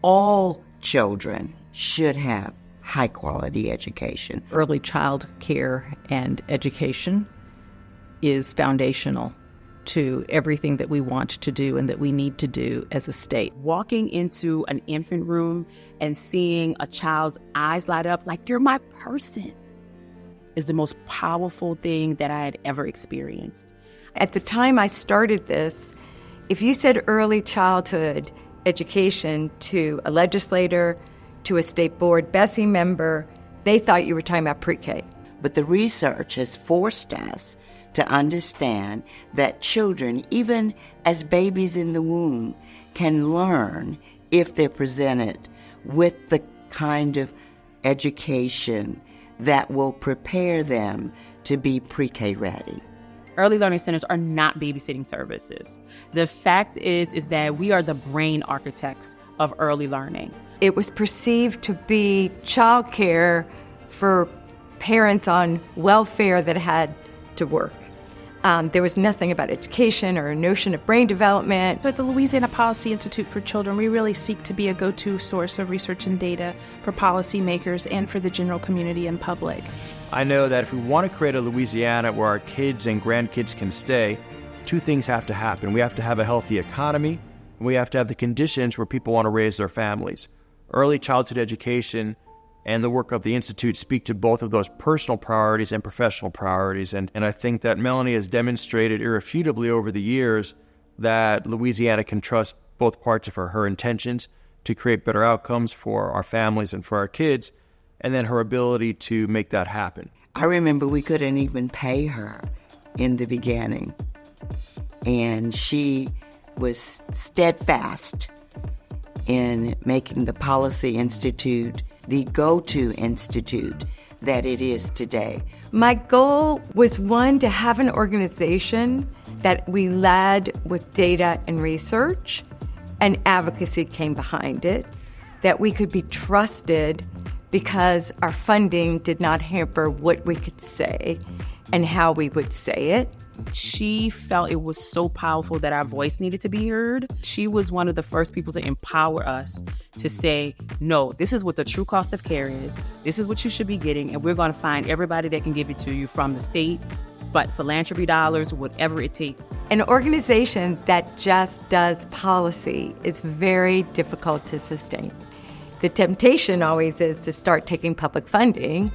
all children should have high-quality education. Early child care and education is foundational to everything that we want to do and that we need to do as a state. Walking into an infant room and seeing a child's eyes light up like, you're my person, is the most powerful thing that I had ever experienced. At the time I started this, if you said early childhood education to a legislator, to a state board Bessie member, they thought you were talking about pre-K. But the research has forced us to understand that children, even as babies in the womb, can learn if they're presented with the kind of education that will prepare them to be pre-K ready. Early learning centers are not babysitting services. The fact is that we are the brain architects of early learning. It was perceived to be childcare for parents on welfare that had to work. There was nothing about education or a notion of brain development. At the Louisiana Policy Institute for Children, we really seek to be a go-to source of research and data for policymakers and for the general community and public. I know that if we want to create a Louisiana where our kids and grandkids can stay, two things have to happen. We have to have a healthy economy, and we have to have the conditions where people want to raise their families. Early childhood education and the work of the Institute speak to both of those personal priorities and professional priorities. And I think that Melanie has demonstrated irrefutably over the years that Louisiana can trust both parts of her intentions to create better outcomes for our families and for our kids, and then her ability to make that happen. I remember we couldn't even pay her in the beginning. And she was steadfast in making the Policy Institute the go-to institute that it is today. My goal was, one, to have an organization that we led with data and research, and advocacy came behind it, that we could be trusted because our funding did not hamper what we could say and how we would say it. She felt it was so powerful that our voice needed to be heard. She was one of the first people to empower us to say, no, this is what the true cost of care is. This is what you should be getting, and we're going to find everybody that can give it to you from the state, but philanthropy dollars, whatever it takes. An organization that just does policy is very difficult to sustain. The temptation always is to start taking public funding,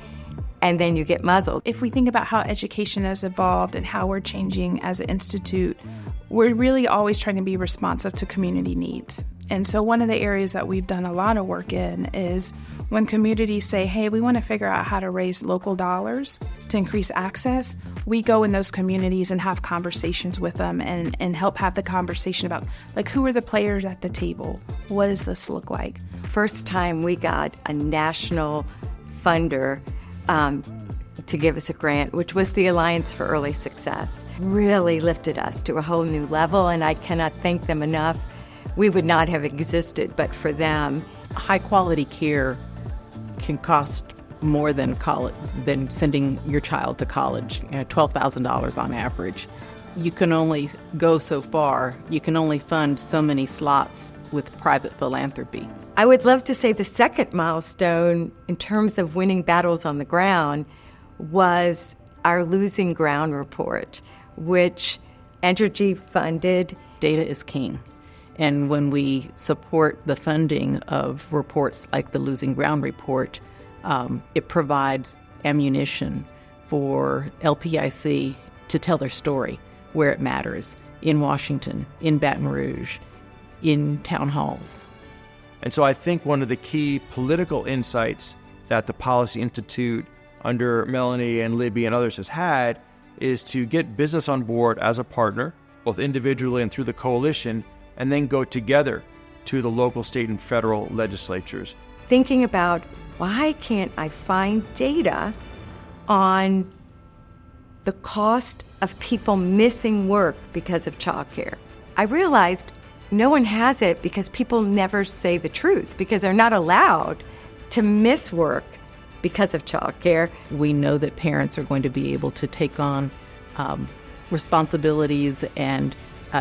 and then you get muzzled. If we think about how education has evolved and how we're changing as an institute, we're really always trying to be responsive to community needs. And so one of the areas that we've done a lot of work in is when communities say, hey, we want to figure out how to raise local dollars to increase access, we go in those communities and have conversations with them and help have the conversation about, like, who are the players at the table? What does this look like? First time we got a national funder to give us a grant, which was the Alliance for Early Success, really lifted us to a whole new level, and I cannot thank them enough. We would not have existed but for them. High quality care can cost more than sending your child to college, $12,000 on average. You can only go so far. You can only fund so many slots with private philanthropy. I would love to say the second milestone in terms of winning battles on the ground was our Losing Ground report, which Entergy funded. Data is king. And when we support the funding of reports like the Losing Ground report, it provides ammunition for LPIC to tell their story where it matters, in Washington, in Baton Rouge, in town halls. And so I think one of the key political insights that the Policy Institute under Melanie and Libby and others has had is to get business on board as a partner, both individually and through the coalition, and then go together to the local, state, and federal legislatures. Thinking about, why can't I find data on the cost of people missing work because of childcare? I realized no one has it because people never say the truth, because they're not allowed to miss work because of childcare. We know that parents are going to be able to take on responsibilities and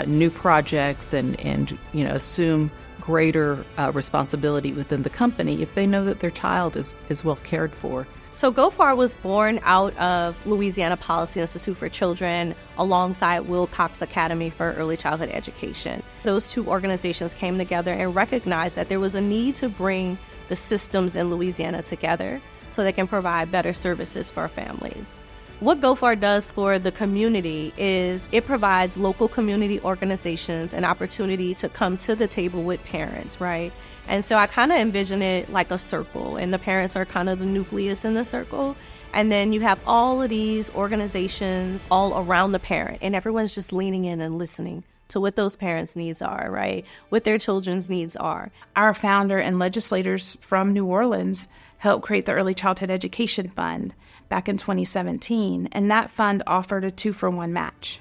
new projects and assume greater responsibility within the company if they know that their child is well cared for. So GoFar was born out of Louisiana Policy Institute for Children alongside Wilcox Academy for Early Childhood Education. Those two organizations came together and recognized that there was a need to bring the systems in Louisiana together so they can provide better services for families. What GoFar does for the community is it provides local community organizations an opportunity to come to the table with parents, right? And so I kind of envision it like a circle, and the parents are kind of the nucleus in the circle. And then you have all of these organizations all around the parent, and everyone's just leaning in and listening to what those parents' needs are, right? What their children's needs are. Our founder and legislators from New Orleans helped create the Early Childhood Education Fund back in 2017, and that fund offered a 2-for-1 match.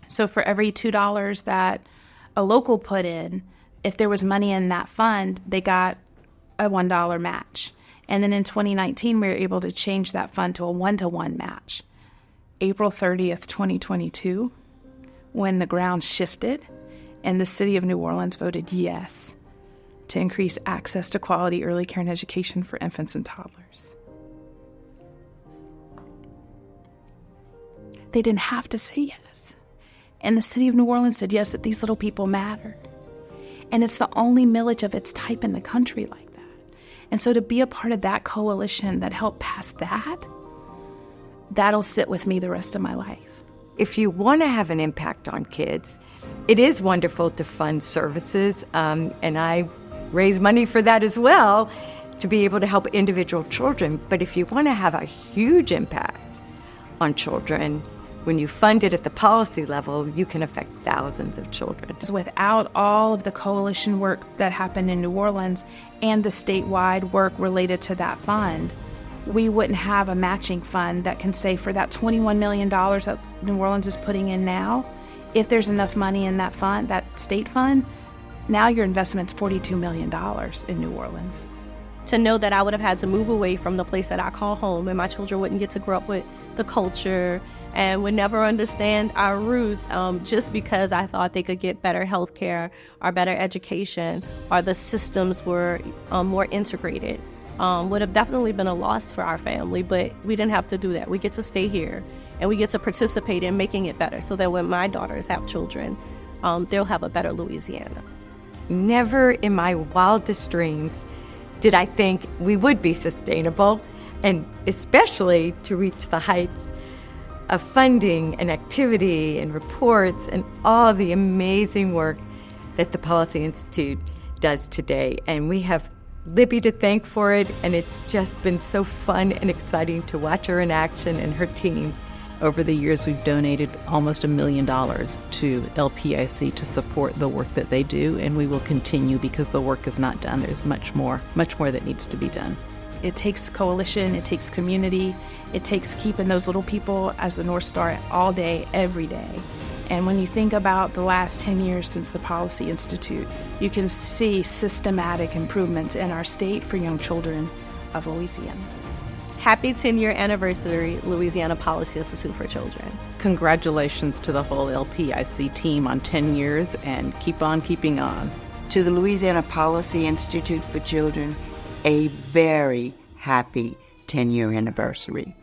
So for every $2 that a local put in, if there was money in that fund, they got a $1 match. And then in 2019, we were able to change that fund to a 1-to-1 match. April 30th, 2022, when the ground shifted and the city of New Orleans voted yes to increase access to quality early care and education for infants and toddlers. They didn't have to say yes. And the city of New Orleans said yes, that these little people matter. And it's the only millage of its type in the country like that. And so to be a part of that coalition that helped pass that, that'll sit with me the rest of my life. If you want to have an impact on kids, it is wonderful to fund services, and I raise money for that as well, to be able to help individual children. But if you want to have a huge impact on children, when you fund it at the policy level, you can affect thousands of children. Without all of the coalition work that happened in New Orleans and the statewide work related to that fund, we wouldn't have a matching fund that can say for that $21 million that New Orleans is putting in now, if there's enough money in that fund, that state fund, now your investment's $42 million in New Orleans. To know that I would have had to move away from the place that I call home, and my children wouldn't get to grow up with the culture and would never understand our roots just because I thought they could get better health care or better education or the systems were more integrated, would have definitely been a loss for our family. But we didn't have to do that. We get to stay here and we get to participate in making it better so that when my daughters have children, they'll have a better Louisiana. Never in my wildest dreams did I think we would be sustainable, and especially to reach the heights of funding and activity and reports and all the amazing work that the Policy Institute does today. And we have Libby to thank for it, and it's just been so fun and exciting to watch her in action and her team. Over the years, we've donated almost $1 million to LPIC to support the work that they do, and we will continue because the work is not done. There's much more that needs to be done. It takes coalition, it takes community, it takes keeping those little people as the North Star all day, every day. And when you think about the last 10 years since the Policy Institute, you can see systematic improvements in our state for young children of Louisiana. Happy 10-year anniversary, Louisiana Policy Institute for Children. Congratulations to the whole LPIC team on 10 years, and keep on keeping on. To the Louisiana Policy Institute for Children, a very happy 10-year anniversary.